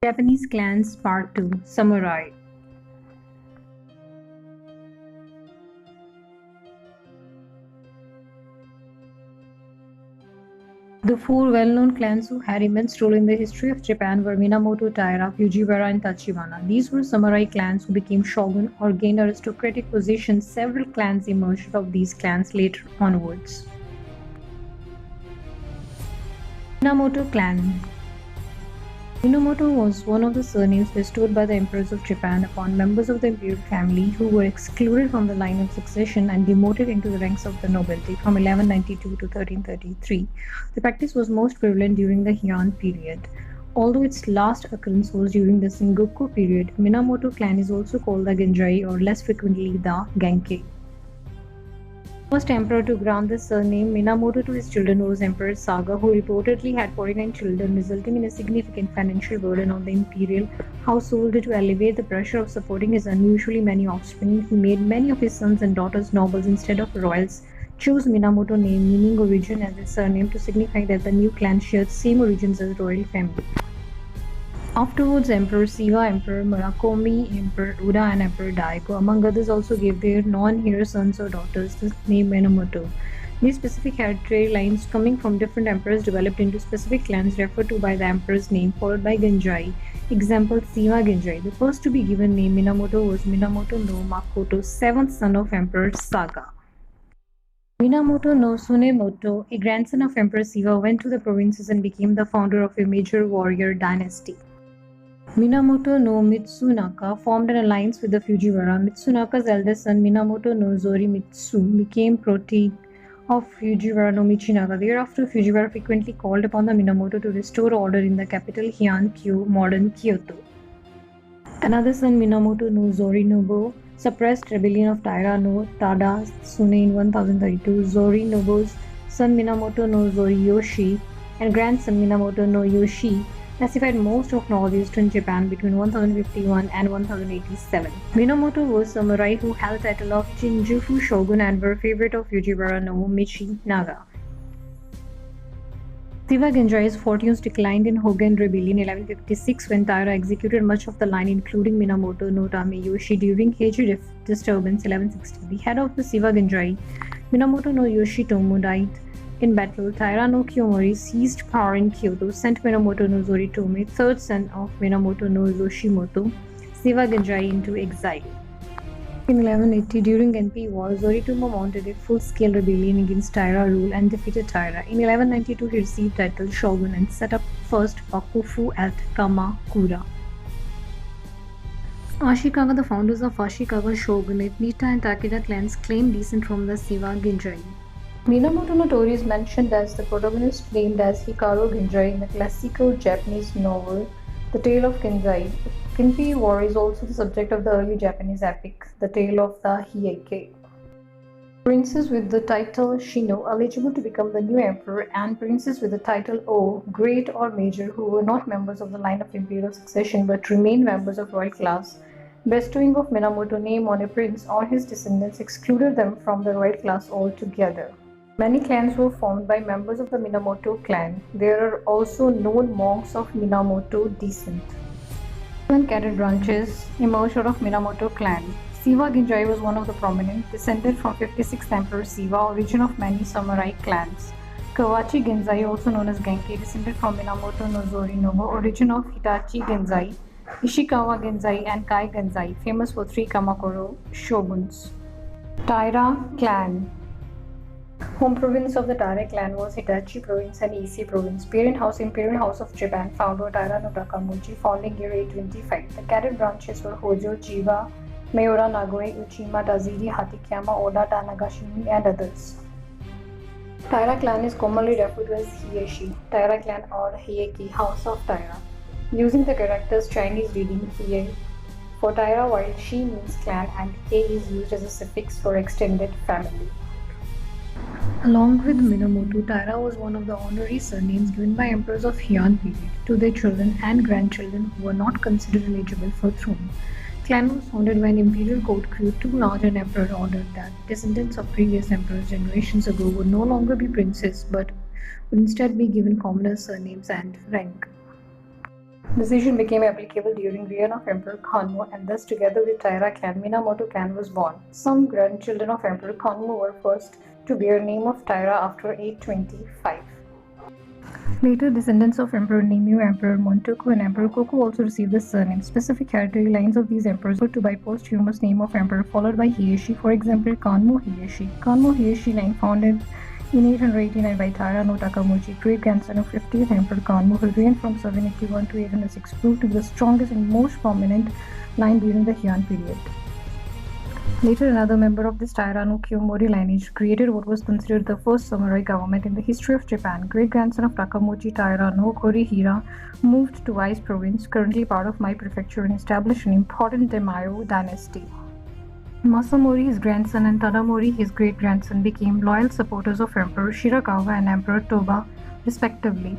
Japanese clans Part 2 Samurai. The four well-known clans who had immense role in the history of Japan were Minamoto, Taira, Fujiwara, and Tachibana. These were samurai clans who became shogun or gained aristocratic positions. Several clans emerged out of these clans later onwards. Minamoto clan. Minamoto was one of the surnames bestowed by the emperors of Japan upon members of the imperial family who were excluded from the line of succession and demoted into the ranks of the nobility from 1192 to 1333. The practice was most prevalent during the Heian period. Although its last occurrence was during the Sengoku period, Minamoto clan is also called the Genjai or less frequently the Genkai. First emperor to grant the surname Minamoto to his children was Emperor Saga, who reportedly had 49 children, resulting in a significant financial burden on the imperial household. To alleviate the pressure of supporting his unusually many offspring, he made many of his sons and daughters nobles instead of royals, chose Minamoto name meaning origin as his surname to signify that the new clan shared same origins as the royal family. Afterwards, Emperor Siwa, Emperor Murakomi, Emperor Uda, and Emperor Daigo, among others, also gave their non-heir sons or daughters the name Minamoto. These specific hereditary lines coming from different emperors developed into specific clans referred to by the emperor's name, followed by Genjai. Example: Siwa Genjai. The first to be given name Minamoto was Minamoto no Makoto, seventh son of Emperor Saga. Minamoto no Tsunemoto, a grandson of Emperor Siwa, went to the provinces and became the founder of a major warrior dynasty. Minamoto no Mitsunaka formed an alliance with the Fujiwara. Mitsunaka's eldest son Minamoto no Zorimitsu became protege of Fujiwara no Michinaga. Thereafter, Fujiwara frequently called upon the Minamoto to restore order in the capital Heian-kyo, modern Kyoto. Another son Minamoto no Zorinobu suppressed rebellion of Taira no Tadasune in 1032. Zorinobu's son Minamoto no Zoriyoshi and grandson Minamoto no Yoshi pacified most of northeastern Japan between 1051 and 1087. Minamoto was a samurai who held the title of Shinjufu shogun and were favorite of Fujiwara no Michinaga. Siwa Genjai's fortunes declined in Hogen Rebellion in 1156 when Taira executed much of the line including Minamoto no Tameyoshi during Heiji disturbance 1160. The head of the Siwa Genjai, Minamoto no Yoshitomo, died in battle. Taira no Kiyomori seized power in Kyoto, sent Minamoto no Zoritome, third son of Minamoto no Yoshimoto, Siwa Genjai, into exile. In 1180, during Genpei War, Zoritomo mounted a full-scale rebellion against Taira rule and defeated Taira. In 1192, he received title shogun and set up first Bakufu at Kamakura. Ashikaga, the founders of Ashikaga shogunate, Nitta and Takeda clans claim descent from the Siwa Genjai. Minamoto no Tori is mentioned as the protagonist named as Hikaru Genjai in the classical Japanese novel The Tale of Genjai. The Genpei War is also the subject of the early Japanese epic The Tale of the Heike. Princes with the title Shino eligible to become the new emperor and princes with the title O, great or major, who were not members of the line of imperial succession but remained members of royal class. Bestowing of Minamoto name on a prince or his descendants excluded them from the royal class altogether. Many clans were formed by members of the Minamoto clan. There are also known monks of Minamoto descent. 7 cadet branches emerged out of Minamoto clan. Siwa Genjai was one of the prominent, descended from 56th Emperor Siwa, origin of many samurai clans. Kawachi Genzai, also known as Genki, descended from Minamoto no Zorinobu, origin of Hitachi Genzai, Ishikawa Genzai, and Kai Genzai, famous for 3 Kamakura shoguns. Taira clan. Home province of the Taira clan was Hitachi province and Ise province. Parent house Imperial House of Japan, founder Taira no Takamuji, founding year 825. The cadet branches were Hojo, Chiba, Mayora, Nagoe, Uchima, Taziri, Hatikama, Oda, Tanagashimi, and others. Taira clan is commonly referred to as Hieshi, Taira clan or Heieki, House of Taira, using the characters Chinese reading Hie for Taira, while Shi means clan and Kei is used as a suffix for extended family. Along with Minamoto, Taira was one of the honorary surnames given by emperors of Heian period to their children and grandchildren who were not considered eligible for throne. Clan was founded when imperial court grew too large and emperor ordered that descendants of previous emperors generations ago would no longer be princes but would instead be given commoner surnames and rank. Decision became applicable during reign of Emperor Kanmu, and thus together with Taira clan, Minamoto clan was born. Some grandchildren of Emperor Kanmu were first to bear name of Taira after 825. Later descendants of Emperor Nimue, Emperor Montoku, and Emperor Koku also received the surname. Specific hereditary lines of these emperors were to by posthumous name of emperor followed by Hieishi. For example, Kanmu Hieishi. Kanmu Hieishi line founded in 889 by Taira no Takamochi, great-grandson of 50th Emperor Kanmu, who reigned from 781 to 806, proved to be the strongest and most prominent line during the Heian period. Later, another member of this Taira no Kiyomori lineage created what was considered the first samurai government in the history of Japan. Great-grandson of Takamochi Taira no Korihira moved to Wise province, currently part of Mai prefecture, and established an important Daimyo dynasty. Masamori, his grandson, and Tadamori, his great-grandson, became loyal supporters of Emperor Shirakawa and Emperor Toba, respectively.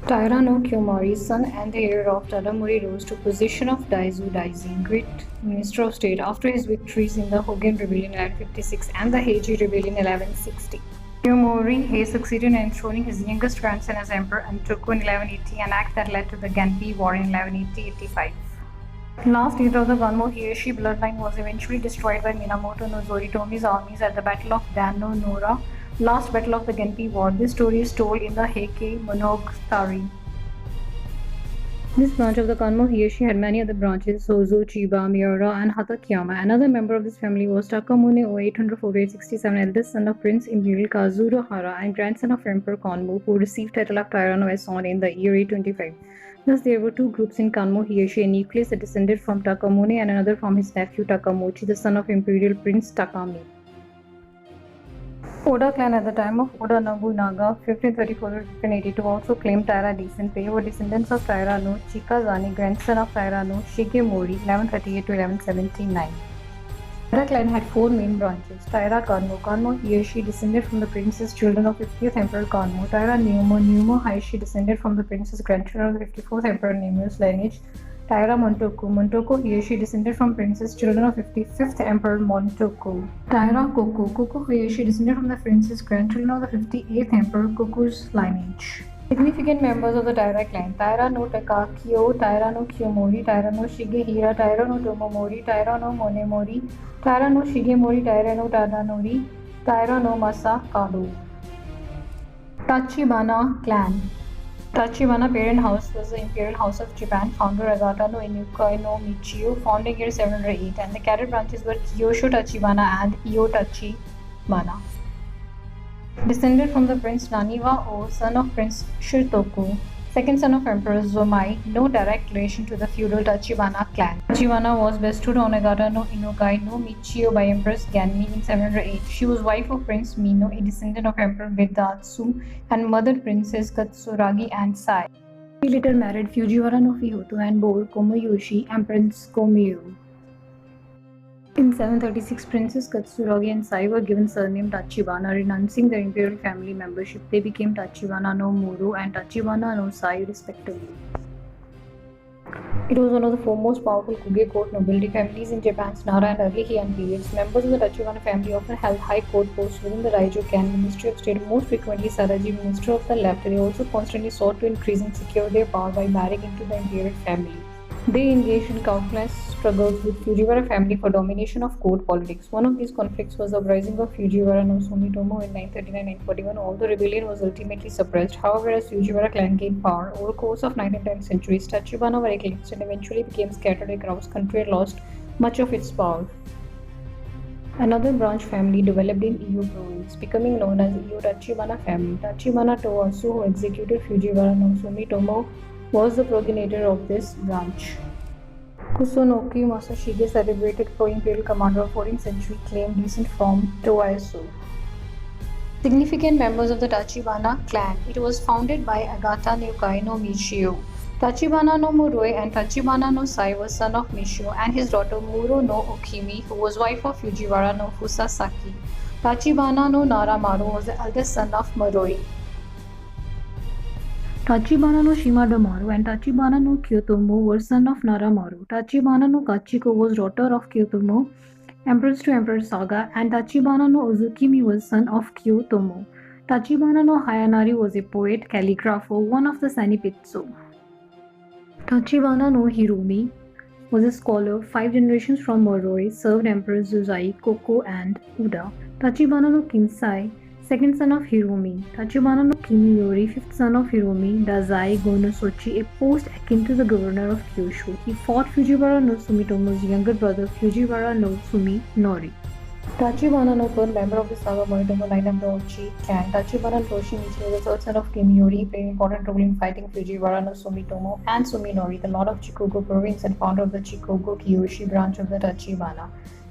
Taira no Kiyomori, son and the heir of Tadamori, rose to position of Daizu Daijin, Great Minister of State, after his victories in the Hogen Rebellion in 1156 and the Heiji Rebellion in 1160. Kiyomori succeeded in enthroning his youngest grandson as emperor Antoku in 1180, an act that led to the Genpei War in 1180-85. Last leader of the Ganmo Hieishi bloodline was eventually destroyed by Minamoto no Yoritomi's armies at the Battle of Dan no Nora, last battle of the Genpei War. This story is told in the Heikei Monogatari. This branch of the Kanmo Hieishi had many other branches: Sozo, Chiba, Miura, and Hatakeyama. Another member of this family was Takamune O 848-67, eldest son of Prince Imperial Kazuro Hara and grandson of Emperor Kanmu, who received title of Taira no Eson in the year 825. Thus, there were two groups in Kanmo Hieishi, a nucleus that descended from Takamune and another from his nephew Takamochi, the son of Imperial Prince Takami. Oda clan at the time of Oda Nobunaga, 1534-1582, also claimed Taira descent. They were descendants of Taira no Chikazane, grandson of Taira no Shigemori, 1138-1179. Taira clan had four main branches: Taira Kanmo. Kanmo Hieishi descended from the prince's children of 50th Emperor Kanmo. Taira Numo Hieishi descended from the prince's grandchildren of the 54th Emperor Nimue's lineage. Taira Montoku Hieishi descended from prince's children of 55th Emperor Montoku. Taira Koku Hieishi descended from the prince's grandchildren of the 58th Emperor Koku's lineage. Significant members of the Taira clan: Taira no Takakyo, Taira no Kiyomori, Taira no Shigehira, Taira no Tomomori, Taira no Monemori, Taira no Shigemori, Taira no Tadanori, Taira no Masakado. Tachibana clan. Tachibana parent house was the Imperial House of Japan, founder Agata no Inukai no Michio, founding year 708, and the cadre branches were Kyosho Tachibana and Iyo Tachibana. Descended from the Prince Naniwa O, son of Prince Shirtoku, second son of Emperor Zomai, no direct relation to the feudal Tachibana clan. Tachibana was bestowed on Agata no Inukai no Michio by Empress Ganmi in 708. She was wife of Prince Mino, a descendant of Emperor Gedatsu, and mother Princess Katsuragi and Sai. She later married Fujiwara no Fihoto and bore Komoyoshi and Prince Komyu. In 736, Princess Katsuragi and Sai were given surname Tachibana. Renouncing their imperial family membership, they became Tachibana no Muro and Tachibana no Sai, respectively. It was one of the foremost powerful Kuge court nobility families in Japan's Nara and early Heian periods. Members of the Tachibana family often held high court posts within the Raijo-kan Ministry of State, most frequently Saraji, Minister of the Left. They also constantly sought to increase and secure their power by marrying into the imperial family. They engaged in countless struggles with Fujiwara family for domination of court politics. One of these conflicts was the uprising of Fujiwara no Sumitomo in 939-941, although the rebellion was ultimately suppressed. However, as Fujiwara clan gained power over the course of 9th and 10th centuries, Tachibana were eclipsed and eventually became scattered across country and lost much of its power. Another branch family developed in Iyo province, becoming known as Iyo Tachibana family. Tachibana Towasu, who executed Fujiwara no Sumitomo, was the progenitor of this branch. Kusunoki Masashige, celebrated pro-imperial commander of 14th century, claimed descent from Towasu. Significant members of the Tachibana clan. It was founded by Agata Nyukai no Michio. Tachibana no Muroi and Tachibana no Sai was son of Michio and his daughter Muro no Okimi, who was wife of Fujiwara no Fusasaki. Tachibana no Naramaru was the eldest son of Muroi. Tachibana no Shimadamaru and Tachibana no Kyotomo were son of Naramaru. Tachibana no Kachiko was daughter of Kyotomo, empress to Emperor Saga, and Tachibana no Ozukimi was son of Kyotomo. Tachibana no Hayanari was a poet, calligrapher, one of the Sanipitsu. Tachibana no Hiromi was a scholar 5 generations from Moroi, served Emperors Zuzai, Koko, and Uda. Tachibana no Kinsai, second son of Hiromi. Tachibana no Kimiyori, fifth son of Hiromi, Dazai Gonosochi, a post akin to the governor of Kyushu. He fought Fujiwara no Sumitomo's younger brother Fujiwara no Suminori. Tachibana no Kon, member of the saga Moritomo line of the Ochi clan. Tachibana Toshimichi was the third son of Kimiyori. He played an important role in fighting Fujiwara no Sumitomo and Suminori, the lord of Chikogo province and founder of the Chikogo Kiyoshi branch of the Tachibana.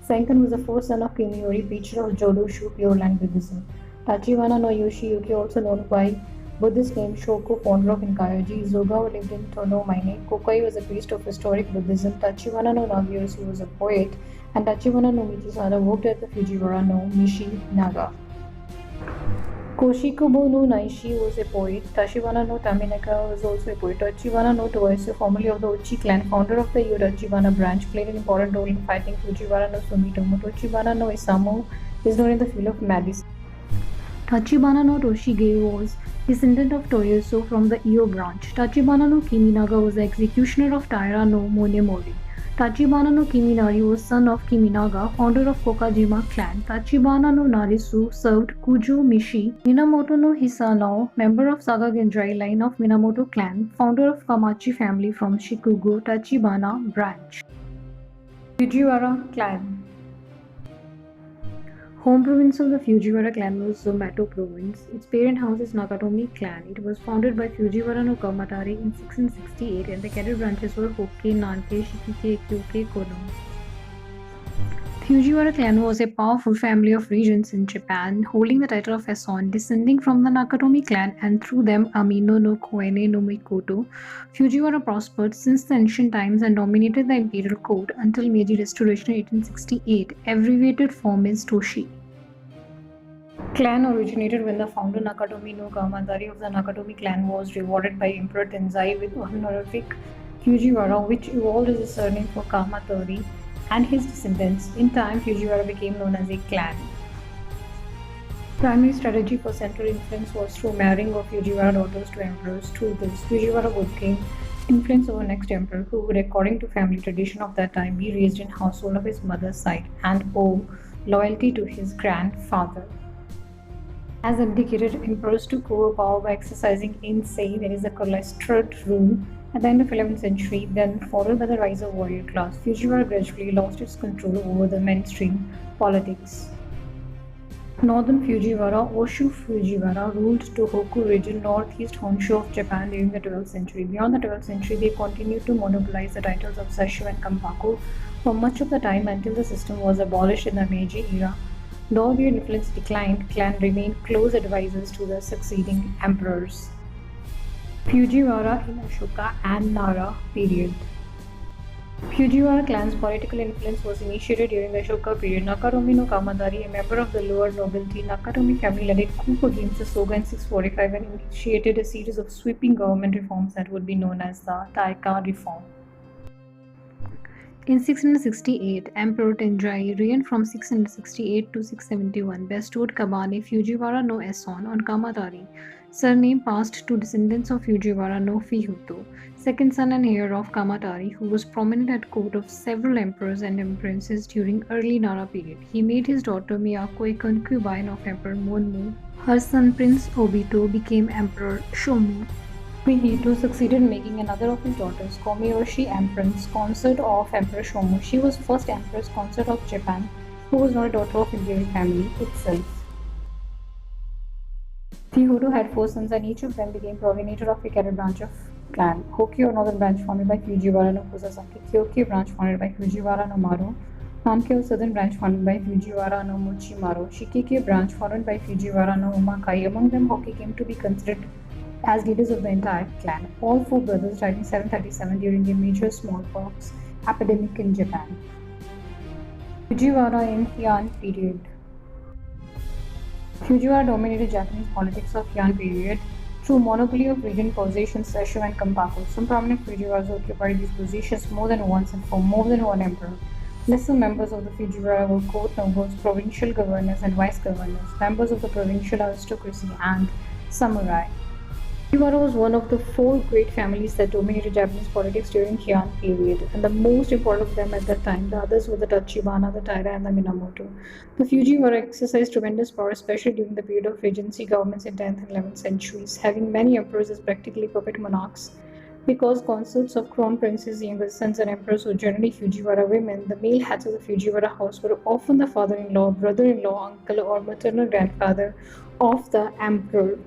Senkan was the fourth son of Kimiyori, preacher of Jodo Shu Pure Land Buddhism. Tachibana no Yoshiyuki, also known by Buddhist name Shoko, founder of Inkayoji. Zogawa lived in Tono Mine. Kokai was a priest of historic Buddhism. Tachibana no Nagiyoshi was a poet. And Tachibana no Michisada worked at the Fujiwara no Mishi Naga. Koshikubo no Naishi was a poet. Tachibana no Taminaka was also a poet. Tachibana no Toesu, formerly of the Uchi clan, founder of the Tachibana branch, played an important role in fighting Fujiwara no Sumitomo. Tachibana no Isamu is known in the field of medicine. Tachibana no Toshige was descendant of Toyosu from the Iyo branch. Tachibana no Kiminaga was the executioner of Taira no Monemori. Tachibana no Kiminari was son of Kiminaga, founder of Kokajima clan. Tachibana no Narisu served Kujo Mishi. Minamoto no Hisanao, member of Saga Genjai line of Minamoto clan, founder of Kamachi family from Shikugo, Tachibana branch. Fujiwara clan. Home province of the Fujiwara clan was Zomato province. Its parent house is Nakatomi clan. It was founded by Fujiwara no Kamatari in 1668 and the cadre branches were Hokkei, Nankei, Shikike, Kyokei, Kono. Fujiwara clan was a powerful family of regents in Japan, holding the title of Ason, descending from the Nakatomi clan and through them Amino no Koene no Mikoto. Fujiwara prospered since the ancient times and dominated the imperial court until Meiji Restoration in 1868. Abbreviated form is Toshi. Clan originated when the founder Nakatomi no Kamatari of the Nakatomi clan was rewarded by Emperor Tenzai with honorific Fujiwara, which evolved as a surname for Kamatari and his descendants. In time, Fujiwara became known as a clan. Primary strategy for central influence was through marrying of Fujiwara daughters to emperors. Through this, Fujiwara would gain influence over next emperor, who would, according to family tradition of that time, be raised in household of his mother's side and owe loyalty to his grandfather. As abdicated, emperors took over power by exercising insane, that is the cloistered rule, at the end of 11th century, then followed by the rise of warrior class. Fujiwara gradually lost its control over the mainstream politics. Northern Fujiwara, Oshu Fujiwara, ruled Tohoku region, northeast Honshu of Japan during the 12th century. Beyond the 12th century, they continued to monopolize the titles of Sessho and Kampaku for much of the time until the system was abolished in the Meiji era. Though their influence declined, clan remained close advisors to the succeeding emperors. Fujiwara in Ashoka and Nara period. Fujiwara clan's political influence was initiated during the Ashoka period. Nakatomi no Kamatari, a member of the lower nobility, Nakatomi family led a coup against the Soga in 645 and initiated a series of sweeping government reforms that would be known as the Taika reform. In 668, Emperor Tenjai reigned from 668 to 671, bestowed Kabane Fujiwara no Eson on Kamatari. Surname passed to descendants of Fujiwara no Fihuto, second son and heir of Kamatari, who was prominent at court of several emperors and empresses during early Nara period. He made his daughter Miyako a concubine of Emperor Monmu. Her son Prince Obito became Emperor Shomu. Hito succeeded in making another of his daughters, Komiyoshi Empress, consort of Emperor Shomu. She was first Empress consort of Japan, who was not a daughter of imperial family itself. Hihoto had 4 sons and each of them became progenitor of a cadre branch of clan. Hokkyo, northern branch founded by Fujiwara no Kusasaki. Kyokyo branch founded by Fujiwara no Maro. Nankyo, southern branch founded by Fujiwara no Mochimaro. Shikike branch founded by Fujiwara no Umakai. Among them, Hokkei came to be considered as leaders of the entire clan. All 4 brothers died in 737 during a major smallpox epidemic in Japan. Fujiwara in Heian period. Fujiwara dominated Japanese politics of Heian period through monopoly of regent positions, Sessho and Kampaku. Some prominent Fujiwaras occupied these positions more than once and for more than one emperor. Lesser members of the Fujiwara were court nobles, provincial governors and vice governors, members of the provincial aristocracy and samurai. Fujiwara was one of the four great families that dominated Japanese politics during Heian period, and the most important of them at that time. The others were the Tachibana, the Taira, and the Minamoto. The Fujiwara exercised tremendous power, especially during the period of regency governments in 10th and 11th centuries, having many emperors as practically puppet monarchs. Because consorts of crown princes, younger sons, and emperors were generally Fujiwara women, the male heads of the Fujiwara house were often the father-in-law, brother-in-law, uncle, or maternal grandfather of the emperor.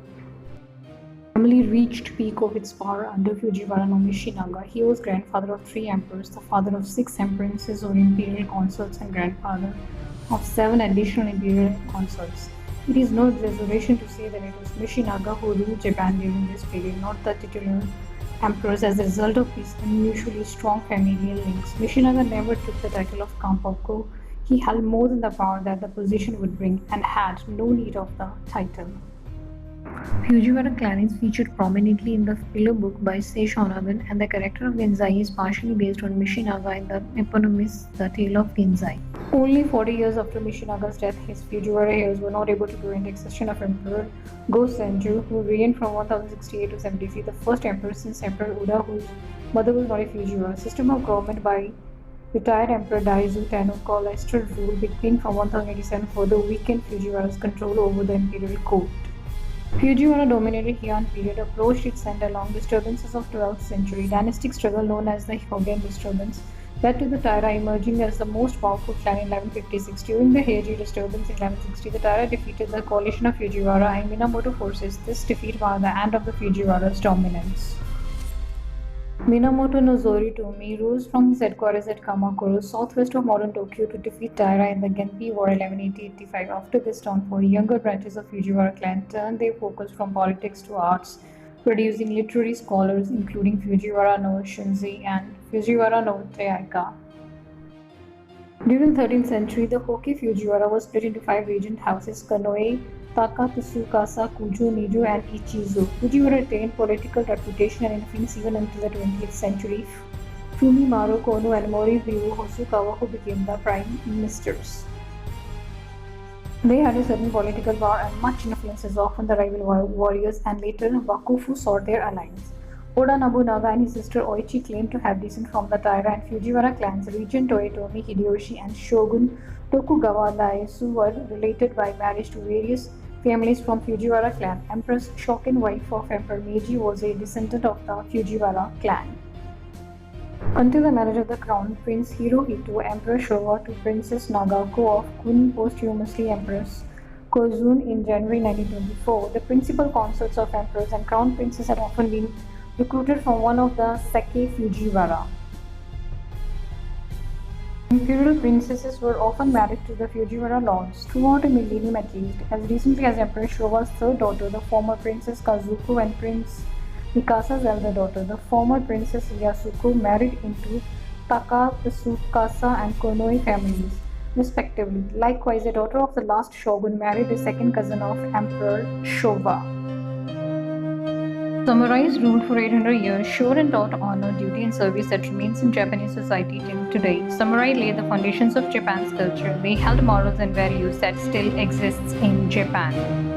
Family reached peak of its power under Fujiwara no Michinaga. He was grandfather of three emperors, the father of six empresses or imperial consorts, and grandfather of seven additional imperial consorts. It is no exaggeration to say that it was Michinaga who ruled Japan during this period, not the titular emperors. As a result of his unusually strong familial links, Michinaga never took the title of Kampoko. He held more than the power that the position would bring and had no need of the title. Fujiwara clan is featured prominently in the filler book by Sei Shonagon, and the character of Genzai is partially based on Michinaga in the eponymous The Tale of Genzai. Only 40 years after Michinaga's death, his Fujiwara heirs were not able to prevent the accession of Emperor Go-Senju, who reigned from 1068 to 73, the first emperor since Emperor Uda, whose mother was not a Fujiwara. System of government by retired Emperor Daizu Tenno called Aster rule began from 1087 further weakened Fujiwara's control over the imperial court. Fujiwara dominated Heian period approached its end along disturbances of 12th century. Dynastic struggle known as the Hyogen disturbance led to the Taira emerging as the most powerful clan in 1156. During the Heiji disturbance in 1160, the Taira defeated the coalition of Fujiwara and Minamoto forces. This defeat marked the end of the Fujiwara's dominance. Minamoto no Yoritomi rose from his headquarters at Kamakura, southwest of modern Tokyo, to defeat Taira in the Genpei War 1180-85. After this downfall, younger branches of Fujiwara clan turned their focus from politics to arts, producing literary scholars including Fujiwara no Shunzei and Fujiwara no Taika. During the 13th century, the Hoke Fujiwara was split into five regent houses: Konoe, Taka, Tsukasa, Kujo, Nijo, and Ichizo. Fujiwara retained political reputation and influence even until the 20th century. Fumimaru Kono and Morihiro Hosokawa, who became the prime ministers. They had a certain political power and much influence as often the rival warriors, and later Bakufu sought their alliance. Oda Nobunaga and his sister Oichi claimed to have descent from the Taira and Fujiwara clans. Regent Toyotomi Hideyoshi and Shogun Tokugawa Ieyasu were related by marriage to various families from Fujiwara clan. Empress Shokin, wife of Emperor Meiji, was a descendant of the Fujiwara clan. Until the marriage of the Crown Prince Hirohito, Emperor Showa, to Princess Nagako of Kun, posthumously Empress Kozun in January 1924, the principal consorts of emperors and crown princes had often been recruited from one of the Seikei Fujiwara. Imperial princesses were often married to the Fujiwara lords, throughout a millennium at least. As recently as Emperor Showa's third daughter, the former Princess Kazuko, and Prince Mikasa's elder daughter, the former Princess Yasuko, married into Taka, Tsukasa, and Konoe families, respectively. Likewise, a daughter of the last shogun married a second cousin of Emperor Showa. Samurais ruled for 800 years, sure and taught honor, duty, and service that remains in Japanese society till today. Samurai laid the foundations of Japan's culture. They held morals and values that still exists in Japan.